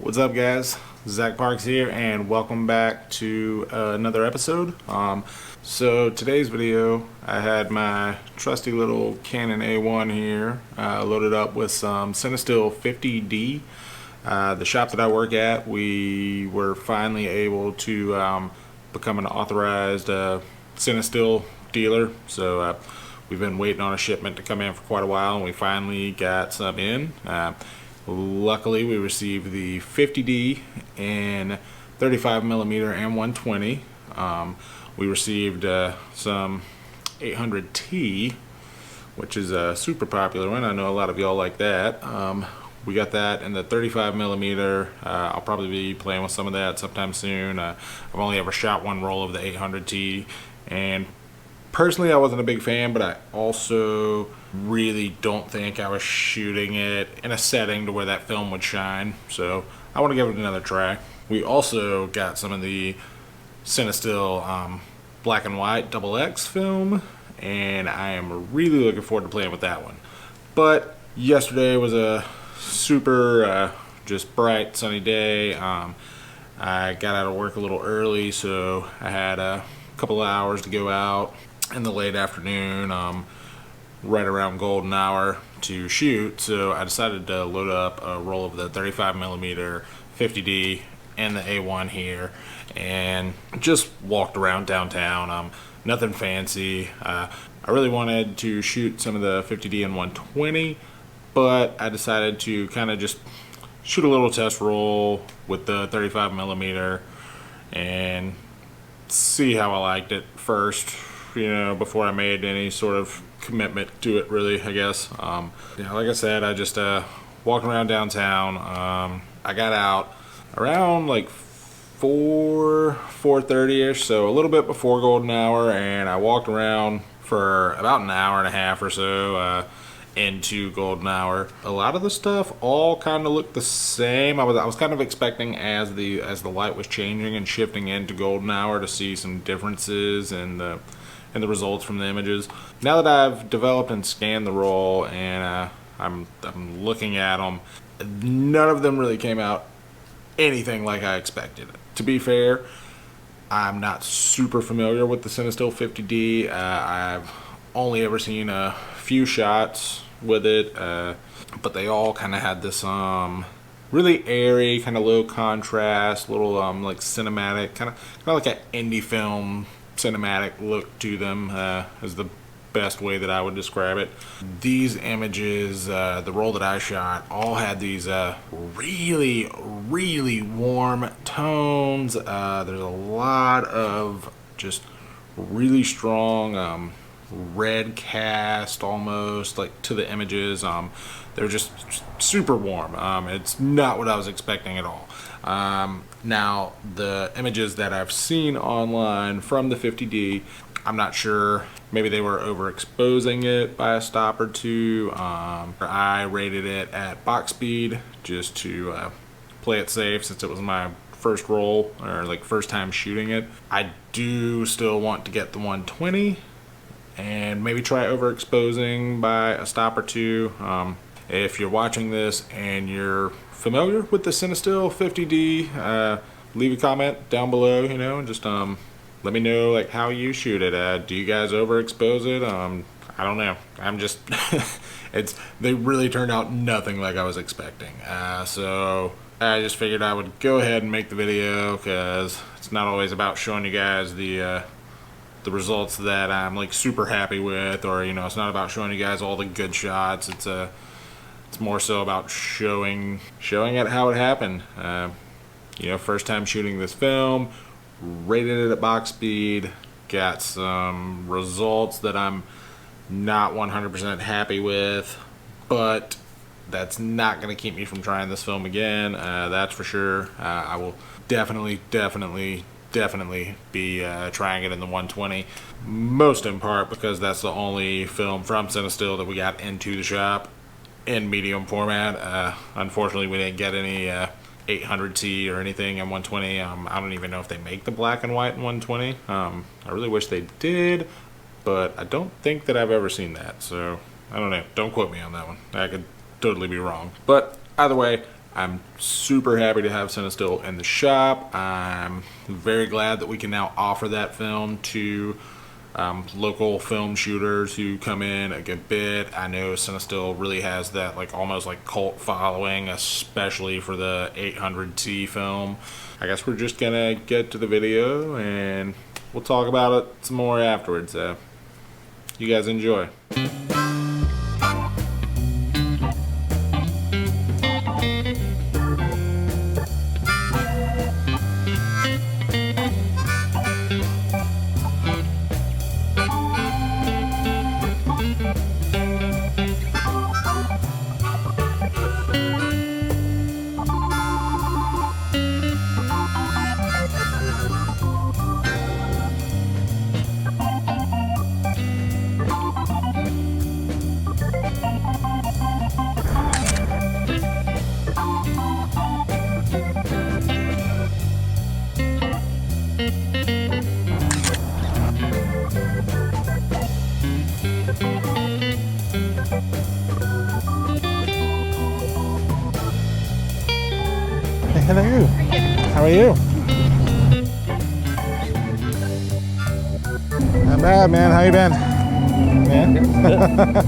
What's up, guys? Zach Parks here, and welcome back to another episode. So today's video, I had my trusty little Canon A-1 here, loaded up with some Cinestill 50D. The shop that I work at, we were finally able to become an authorized Cinestill dealer. So we've been waiting on a shipment to come in for quite a while, and we finally got some in. Luckily, we received the 50D in 35mm and 120. We received some 800T, which is a super popular one. I know a lot of y'all like that. We got that in the 35mm. I'll probably be playing with some of that sometime soon. I've only ever shot one roll of the 800T, and personally I wasn't a big fan, but I also really don't think I was shooting it in a setting to where that film would shine, so I want to give it another try. We also got some of the Cinestill black and white XX film, and I am really looking forward to playing with that one. But yesterday was a super just bright sunny day. I got out of work a little early, so I had a couple of hours to go out in the late afternoon, right around golden hour to shoot. So I decided to load up a roll of the 35mm 50D and the A1 here, and just walked around downtown. Nothing fancy. I really wanted to shoot some of the 50D and 120, but I decided to kind of just shoot a little test roll with the 35mm and see how I liked it first, you know, before I made any sort of commitment to it, really, I guess. Like I said, I just walked around downtown. I got out around like 4:30ish, so a little bit before golden hour, and I walked around for about an hour and a half or so into golden hour. A lot of the stuff all kind of looked the same. I was kind of expecting as the light was changing and shifting into golden hour to see some differences in the results from the images. Now that I've developed and scanned the roll and I'm looking at them, none of them really came out anything like I expected. To be fair, I'm not super familiar with the Cinestill 50D. I've only ever seen a few shots with it, but they all kind of had this really airy, kind of low contrast, little like cinematic, kind of like an indie film cinematic look to them, is the best way that I would describe it. These images, the roll that I shot, all had these really warm tones. There's a lot of just really strong red cast, almost like to the images. They're just super warm. It's not what I was expecting at all. Now, the images that I've seen online from the 50D, I'm not sure, maybe they were overexposing it by a stop or two. I rated it at box speed just to play it safe, since it was my first roll, or like first time shooting it. I do still want to get the 120 and maybe try overexposing by a stop or two. If you're watching this and you're familiar with the Cinestill 50D, leave a comment down below, you know, and just let me know like how you shoot it. Do you guys overexpose it? I don't know. I'm just they really turned out nothing like I was expecting. So I just figured I would go ahead and make the video, because it's not always about showing you guys the results that I'm like super happy with, or you know, it's not about showing you guys all the good shots. It's more so about showing it how it happened. You know, first time shooting this film, rated it at box speed, got some results that I'm not 100% happy with, but that's not going to keep me from trying this film again, that's for sure. I will definitely be trying it in the 120, most in part because that's the only film from Cinestill that we got into the shop in medium format. Unfortunately, we didn't get any 800T or anything in 120. I don't even know if they make the black and white in 120. I really wish they did, but I don't think that I've ever seen that, so I don't know. Don't quote me on that one. I could totally be wrong. But either way, I'm super happy to have Cinestill in the shop. I'm very glad that we can now offer that film to local film shooters who come in a good bit. I know Cinestill really has that like almost like cult following, especially for the 800T film. I guess we're just gonna get to the video and we'll talk about it some more afterwards. You guys enjoy. Hello. How are you? Not bad, man. How you been? Yeah.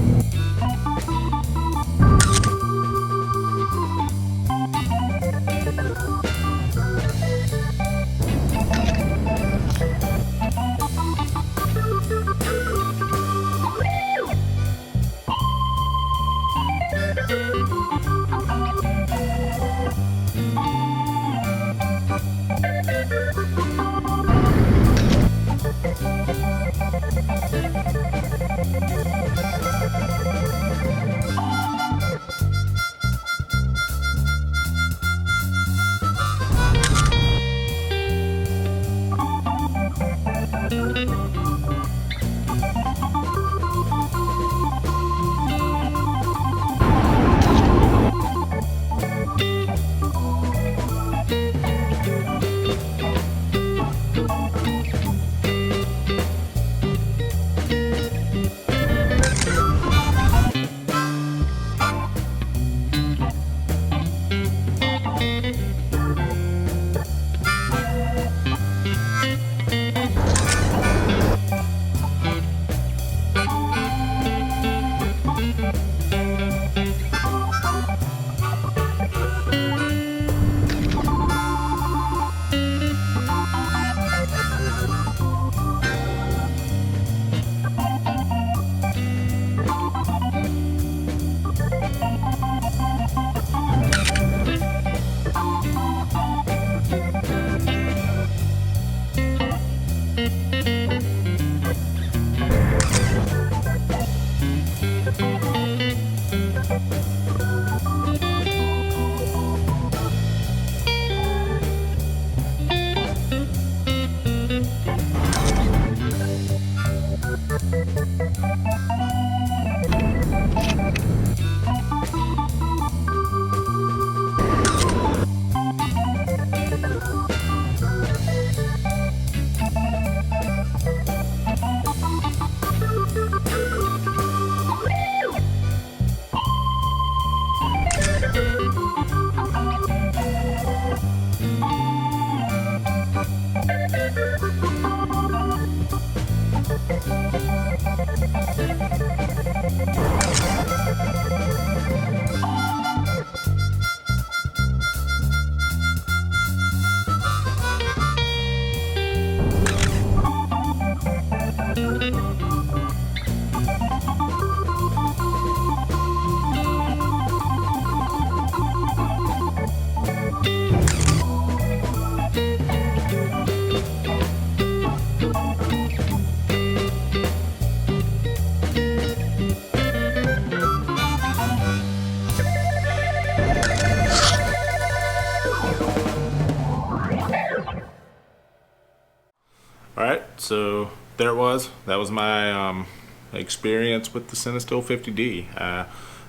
Alright, so there it was. That was my experience with the Cinestill 50D. I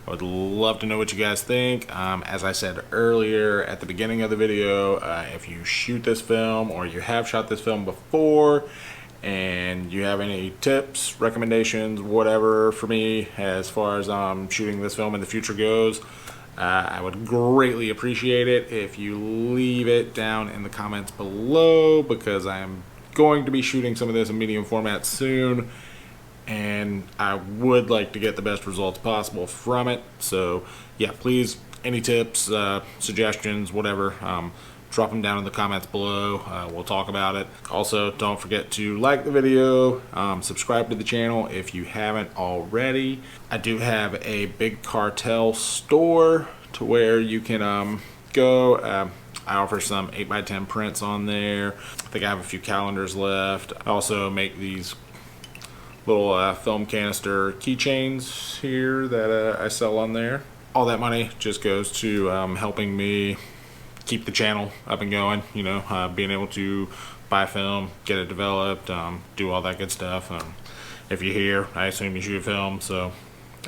would love to know what you guys think. As I said earlier at the beginning of the video, if you shoot this film or you have shot this film before and you have any tips, recommendations, whatever for me as far as shooting this film in the future goes, I would greatly appreciate it if you leave it down in the comments below, because I am going to be shooting some of this in medium format soon, and I would like to get the best results possible from it. So yeah, please, any tips, suggestions, whatever, drop them down in the comments below. We'll talk about it. Also, don't forget to like the video, subscribe to the channel if you haven't already. I do have a big cartel store to where you can go. I offer some 8x10 prints on there. I think I have a few calendars left. I also make these little film canister keychains here that I sell on there. All that money just goes to helping me keep the channel up and going, you know, being able to buy film, get it developed, do all that good stuff. If you're here, I assume you shoot film, so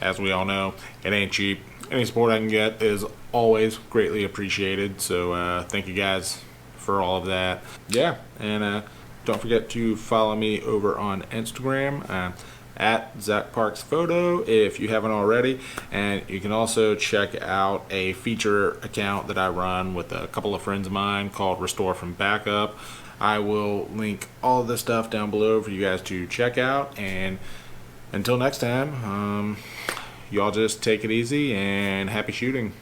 as we all know, it ain't cheap. Any support I can get is always greatly appreciated, so thank you guys for all of that. Yeah, and don't forget to follow me over on Instagram, at Zach Parks Photo, if you haven't already. And you can also check out a feature account that I run with a couple of friends of mine called Restore from Backup. I will link all of this stuff down below for you guys to check out. And until next time, y'all just take it easy and happy shooting.